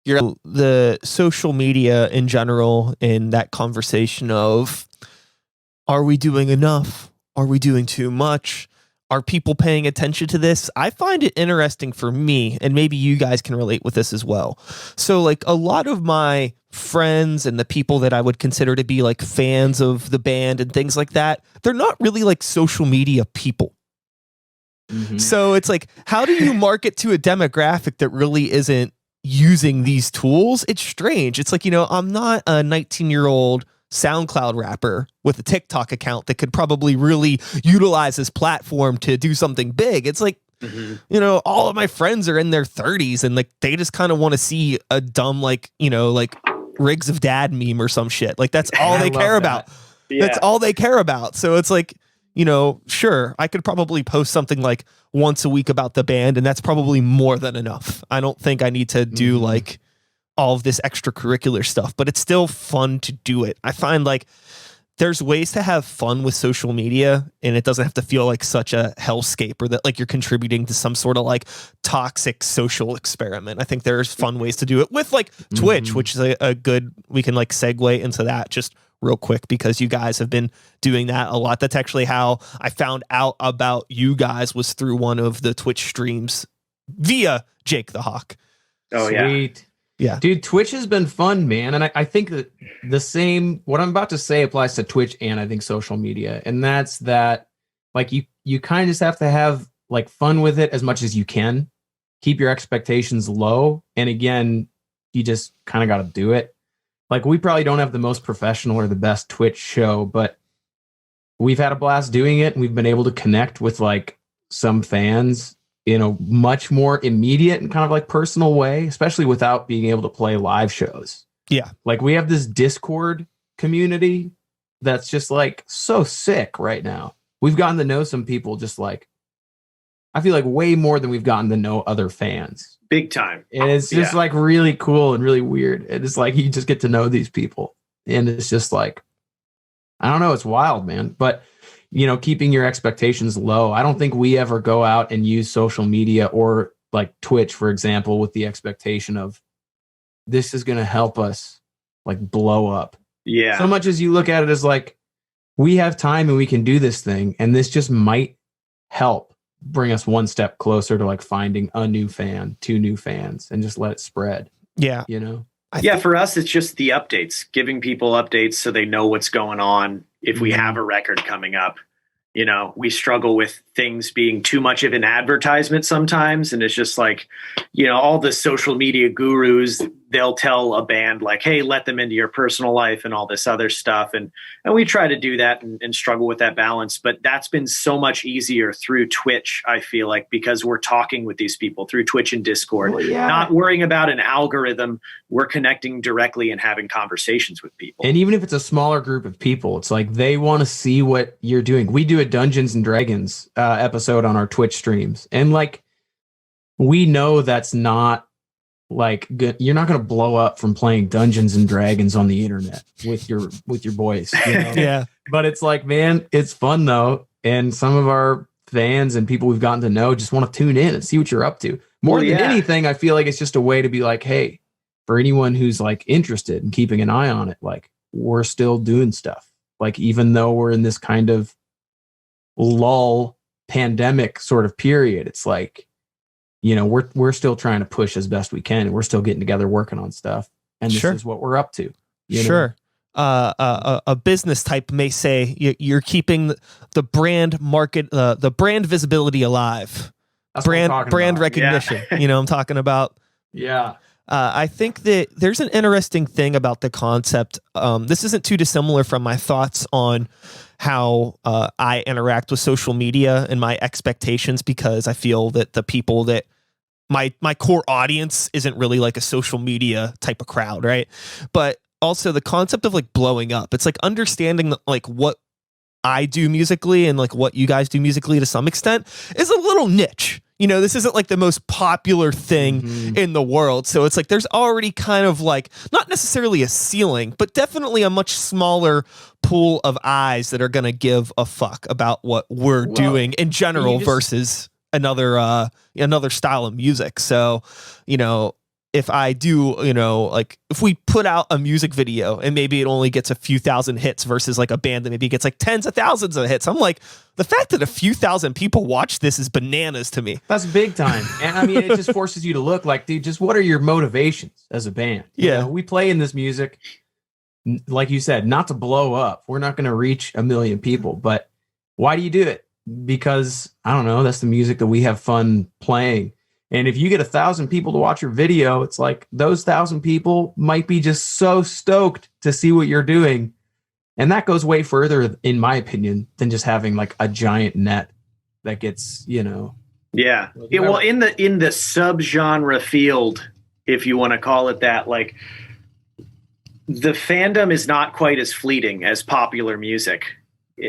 the social media in general in that conversation of, are we doing enough? Are we doing too much? Are people paying attention to this? I find it interesting for me, and maybe you guys can relate with this as well. So like a lot of my friends and the people that I would consider to be like fans of the band and things like that, they're not really like social media people. Mm-hmm. So it's like, how do you market to a demographic that really isn't using these tools? It's strange. It's like, I'm not a 19-year-old SoundCloud rapper with a TikTok account that could probably really utilize this platform to do something big. It's like, all of my friends are in their 30s and like they just kind of want to see a dumb like Rigs of Dad meme or some shit. Like that's all they care about. Yeah. That's all they care about. So it's like, sure, I could probably post something like once a week about the band, and that's probably more than enough. I don't think I need to do like all of this extracurricular stuff, but it's still fun to do it. I find like there's ways to have fun with social media, and it doesn't have to feel like such a hellscape or that like you're contributing to some sort of like toxic social experiment. I think there's fun ways to do it with like Twitch, which is a good, we can like segue into that just real quick because you guys have been doing that a lot. That's actually how I found out about you guys, was through one of the Twitch streams via Jake the Hawk. Oh, sweet. Yeah, dude, Twitch has been fun, man. And I think that the same, what I'm about to say applies to Twitch and I think social media. And that's that, like, you kind of just have to have like fun with it as much as you can. Keep your expectations low. And again, you just kind of got to do it. Like, we probably don't have the most professional or the best Twitch show, but we've had a blast doing it. And we've been able to connect with like some fans in a much more immediate and kind of like personal way, especially without being able to play live shows. Yeah. Like, we have this Discord community that's just like so sick right now. We've gotten to know some people just like, I feel like way more than we've gotten to know other fans. Big time. And it's just like really cool and really weird. And it's like, you just get to know these people. And it's just like, I don't know, it's wild, man. But keeping your expectations low. I don't think we ever go out and use social media or like Twitch, for example, with the expectation of this is going to help us like blow up. Yeah. So much as you look at it as like, we have time and we can do this thing. And this just might help bring us one step closer to like finding a new fan, 2 new fans, and just let it spread. Yeah. For us, it's just the updates, giving people updates so they know what's going on. If we have a record coming up, we struggle with things being too much of an advertisement sometimes. And it's just like, all the social media gurus, they'll tell a band like, hey, let them into your personal life and all this other stuff. And we try to do that and struggle with that balance. But that's been so much easier through Twitch, I feel like, because we're talking with these people through Twitch and Discord, not worrying about an algorithm. We're connecting directly and having conversations with people. And even if it's a smaller group of people, it's like they want to see what you're doing. We do a Dungeons and Dragons episode on our Twitch streams. And like, we know that's not like good. You're not going to blow up from playing Dungeons and Dragons on the internet with your boys. Yeah. But it's like, man, it's fun though. And some of our fans and people we've gotten to know just want to tune in and see what you're up to. More than anything, I feel like it's just a way to be like, hey, for anyone who's like interested in keeping an eye on it, like, we're still doing stuff. Like, even though we're in this kind of lull pandemic sort of period, it's like, we're still trying to push as best we can, and we're still getting together working on stuff, and this is what we're up to. Sure. A business type may say you're keeping the brand market, the brand visibility alive. That's brand recognition. I'm talking about. Yeah. I think that there's an interesting thing about the concept. This isn't too dissimilar from my thoughts on how I interact with social media and my expectations, because I feel that the people that my core audience isn't really like a social media type of crowd, right? But also the concept of like blowing up. It's like understanding like what I do musically and like what you guys do musically to some extent is a little niche. This isn't like the most popular thing in the world. So it's like there's already kind of like not necessarily a ceiling, but definitely a much smaller pool of eyes that are going to give a fuck about what we're doing in general versus another style of music. So, if I do, like if we put out a music video and maybe it only gets a few thousand hits versus like a band that maybe gets like tens of thousands of hits, I'm like, the fact that a few thousand people watch this is bananas to me. That's big time. And I mean, it just forces you to look like, dude, just what are your motivations as a band? Yeah. We play in this music, like you said, not to blow up. We're not going to reach 1 million people, but why do you do it? Because I don't know, that's the music that we have fun playing. And if you get 1,000 people to watch your video, it's like those 1,000 people might be just so stoked to see what you're doing. And that goes way further, in my opinion, than just having like a giant net that gets, Yeah. Well, in the subgenre field, if you want to call it that, like the fandom is not quite as fleeting as popular music.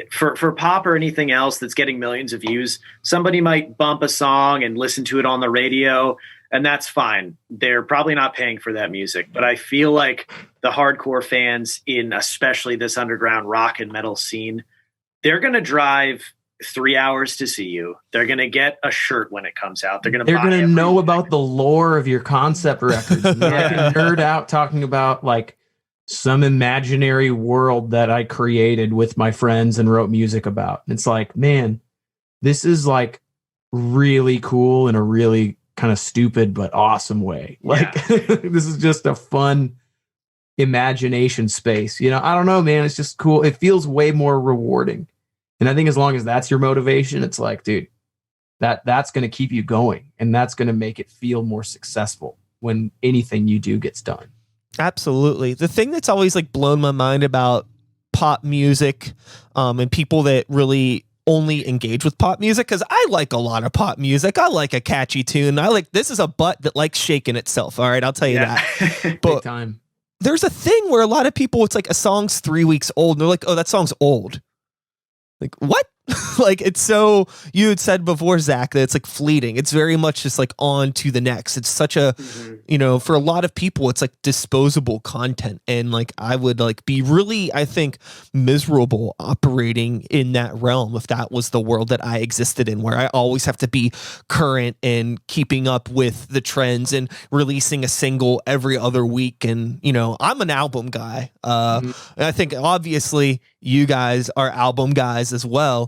For pop or anything else that's getting millions of views, somebody might bump a song and listen to it on the radio, and that's fine. They're probably not paying for that music. But I feel like the hardcore fans in especially this underground rock and metal scene, they're going to drive 3 hours to see you. They're going to get a shirt when it comes out. They're going to know about the lore of your concept records. And I can nerd out talking about like some imaginary world that I created with my friends and wrote music about. And it's like, man, this is like really cool in a really kind of stupid but awesome way. Like this is just a fun imagination space. I don't know, man. It's just cool. It feels way more rewarding. And I think as long as that's your motivation, it's like, dude, that's going to keep you going. And that's going to make it feel more successful when anything you do gets done. Absolutely. The thing that's always like blown my mind about pop music and people that really only engage with pop music, because I like a lot of pop music. I like a catchy tune. This is a butt that likes shaking itself. All right, I'll tell you that. But big time. There's a thing where a lot of people, it's like a song's 3 weeks old and they're like, oh, that song's old. Like, what? Like, it's so, you had said before, Zach, that it's like fleeting. It's very much just like on to the next. It's such a, for a lot of people, it's like disposable content. And like, I would like be really, I think, miserable operating in that realm if that was the world that I existed in, where I always have to be current and keeping up with the trends and releasing a single every other week. And, I'm an album guy. And I think obviously you guys are album guys as well.